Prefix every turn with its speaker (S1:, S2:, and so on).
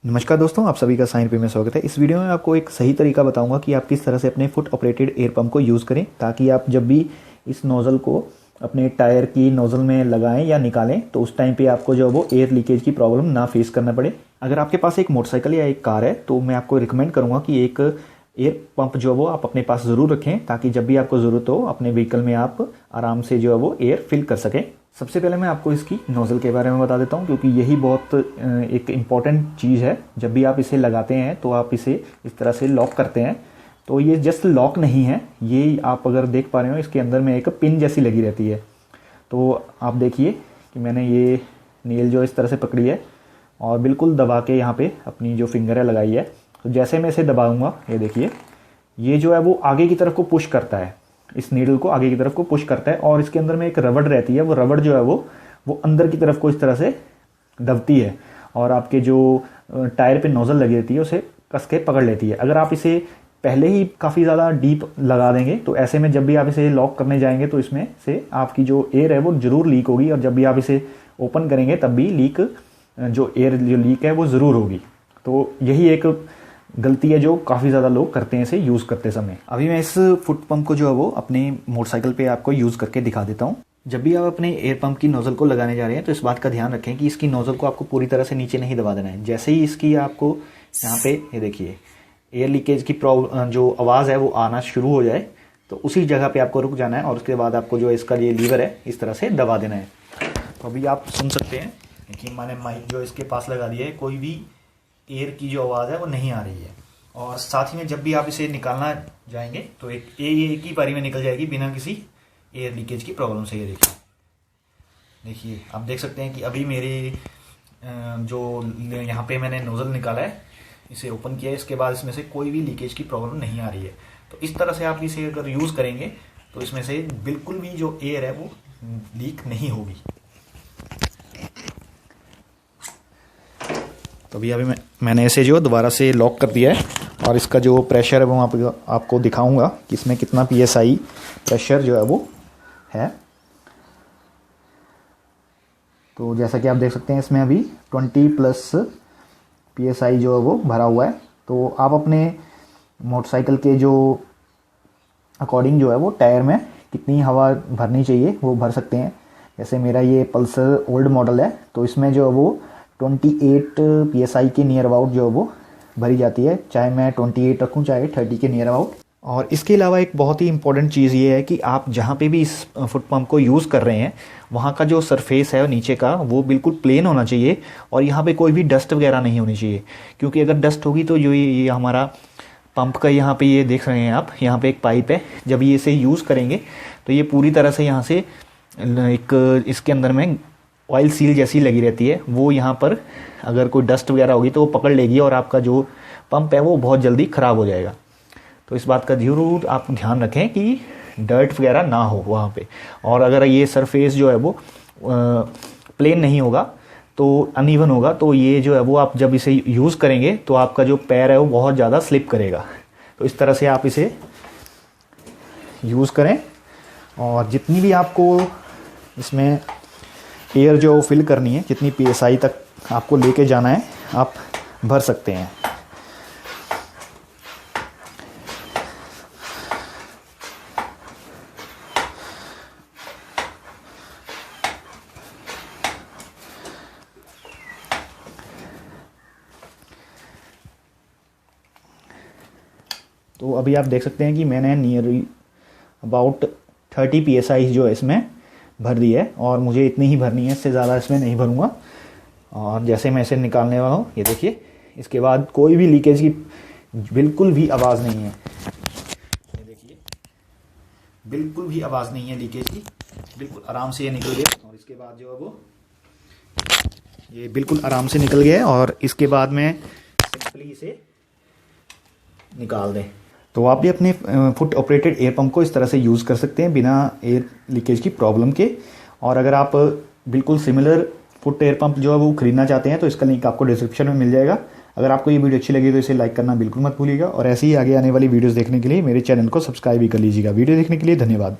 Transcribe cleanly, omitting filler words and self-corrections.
S1: नमस्कार दोस्तों, आप सभी का साइन पे में स्वागत है। इस वीडियो में आपको एक सही तरीका बताऊंगा कि आप किस तरह से अपने फुट ऑपरेटेड एयर पंप को यूज़ करें ताकि आप जब भी इस नोज़ल को अपने टायर की नोज़ल में लगाएं या निकालें तो उस टाइम पे आपको जो है वो एयर लीकेज की प्रॉब्लम ना फेस करना पड़े। अगर आपके पास एक मोटरसाइकिल या एक कार है तो मैं आपको रिकमेंड करूँगा कि एक एयर पंप जो है वो आप अपने पास ज़रूर रखें ताकि जब भी आपको ज़रूरत हो अपने व्हीकल में आप आराम से जो है वो एयर फिल कर सकें। सबसे पहले मैं आपको इसकी नोज़ल के बारे में बता देता हूँ क्योंकि यही बहुत एक इम्पॉर्टेंट चीज़ है। जब भी आप इसे लगाते हैं तो आप इसे इस तरह से लॉक करते हैं तो ये जस्ट लॉक नहीं है, ये आप अगर देख पा रहे हो इसके अंदर में एक पिन जैसी लगी रहती है। तो आप देखिए कि मैंने ये नील जो इस तरह से पकड़ी है और बिल्कुल दबा के यहाँ पे अपनी जो फिंगर है लगाई है। तो जैसे मैं इसे दबाऊँगा ये देखिए ये जो है वो आगे की तरफ को पुश करता है, इस नीडल को आगे की तरफ को पुश करता है और इसके अंदर में एक रबड़ रहती है, वो रबड़ जो है वो अंदर की तरफ को इस तरह से दबती है और आपके जो टायर पे नोज़ल लगी रहती है उसे कस के पकड़ लेती है। अगर आप इसे पहले ही काफ़ी ज़्यादा डीप लगा देंगे तो ऐसे में जब भी आप इसे लॉक करने जाएंगे तो इसमें से आपकी जो एयर है वो ज़रूर लीक होगी और जब भी आप इसे ओपन करेंगे तब भी जो एयर लीक है वो ज़रूर होगी। तो यही एक गलती है जो काफ़ी ज़्यादा लोग करते हैं इसे यूज़ करते समय। अभी मैं इस फुट पंप को जो है वो अपने मोटरसाइकिल पे आपको यूज़ करके दिखा देता हूँ। जब भी आप अपने एयर पंप की नोज़ल को लगाने जा रहे हैं तो इस बात का ध्यान रखें कि इसकी नोज़ल को आपको पूरी तरह से नीचे नहीं दबा देना है। जैसे ही इसकी आपको यहाँ पे ये देखिए एयर लीकेज की जो आवाज़ है वो आना शुरू हो जाए तो उसी जगह पर आपको रुक जाना है और उसके बाद आपको जो इसका ये लीवर है इस तरह से दबा देना है। तो अभी आप सुन सकते हैं कि मैंने माइक जो इसके पास लगा दिया है, कोई भी एयर की जो आवाज़ है वो नहीं आ रही है। और साथ ही में जब भी आप इसे निकालना जाएंगे तो एक ही बारी में निकल जाएगी बिना किसी एयर लीकेज की प्रॉब्लम से। ये देखिए आप देख सकते हैं कि अभी मेरे जो यहाँ पे मैंने नोज़ल निकाला है इसे ओपन किया है, इसके बाद इसमें से कोई भी लीकेज की प्रॉब्लम नहीं आ रही है। तो इस तरह से आप इसे अगर यूज़ करेंगे तो इसमें से बिल्कुल भी जो एयर है वो लीक नहीं होगी। तो अभी मैंने इसे जो दोबारा से लॉक कर दिया है और इसका जो प्रेशर है वो आपको दिखाऊंगा कि इसमें कितना PSI प्रेशर जो है वो है। तो जैसा कि आप देख सकते हैं इसमें अभी 20+ PSI जो है वो भरा हुआ है। तो आप अपने मोटरसाइकिल के जो अकॉर्डिंग जो है वो टायर में कितनी हवा भरनी चाहिए वो भर सकते हैं। जैसे मेरा ये पल्सर ओल्ड मॉडल है तो इसमें जो है वो 28 PSI के नियर अबाउट जो है वो भरी जाती है, चाहे मैं 28 रखूँ चाहे 30 के नियर अबाउट। और इसके अलावा एक बहुत ही इंपॉर्टेंट चीज़ ये है कि आप जहाँ पे भी इस फुट पंप को यूज़ कर रहे हैं वहाँ का जो सरफेस है नीचे का वो बिल्कुल प्लेन होना चाहिए और यहाँ पे कोई भी डस्ट वगैरह नहीं होनी चाहिए, क्योंकि अगर डस्ट होगी तो जो ये हमारा पंप का यहाँ पे ये देख रहे हैं आप, यहाँ पे एक पाइप है, जब ये इसे यूज़ करेंगे तो ये पूरी तरह से यहाँ से एक इसके अंदर में ऑयल सील जैसी लगी रहती है, वो यहाँ पर अगर कोई डस्ट वगैरह होगी तो वो पकड़ लेगी और आपका जो पंप है वो बहुत जल्दी ख़राब हो जाएगा। तो इस बात का ज़रूर आप ध्यान रखें कि डर्ट वगैरह ना हो वहाँ पे। और अगर ये सरफेस जो है वो प्लेन नहीं होगा तो अनइवन होगा तो ये जो है वो आप जब इसे यूज़ करेंगे तो आपका जो पैर है वो बहुत ज़्यादा स्लिप करेगा। तो इस तरह से आप इसे यूज़ करें और जितनी भी आपको इसमें एयर जो फिल करनी है, जितनी PSI तक आपको लेके जाना है आप भर सकते हैं। तो अभी आप देख सकते हैं कि मैंने नियर अबाउट 30 PSI जो है इसमें भर दी है और मुझे इतनी ही भरनी है, इससे ज़्यादा इसमें नहीं भरूंगा। और जैसे मैं इसे निकालने वाला हूँ ये देखिए इसके बाद कोई भी लीकेज की बिल्कुल भी आवाज़ नहीं है। ये देखिए बिल्कुल भी आवाज़ नहीं है लीकेज की, बिल्कुल आराम से ये निकल गया। और इसके बाद जो है वो ये बिल्कुल आराम से निकल गया और इसके बाद मैं सिंपली इसे निकाल दें। तो आप भी अपने फुट ऑपरेटेड एयर पंप को इस तरह से यूज़ कर सकते हैं बिना एयर लीकेज की प्रॉब्लम के। और अगर आप बिल्कुल सिमिलर फुट एयर पंप जो है वो खरीदना चाहते हैं तो इसका लिंक आपको डिस्क्रिप्शन में मिल जाएगा। अगर आपको ये वीडियो अच्छी लगी तो इसे लाइक करना बिल्कुल मत भूलिएगा और ऐसे ही आगे आने वाली वीडियोज़ देखने के लिए मेरे चैनल को सब्सक्राइब भी कर लीजिएगा। वीडियो देखने के लिए धन्यवाद।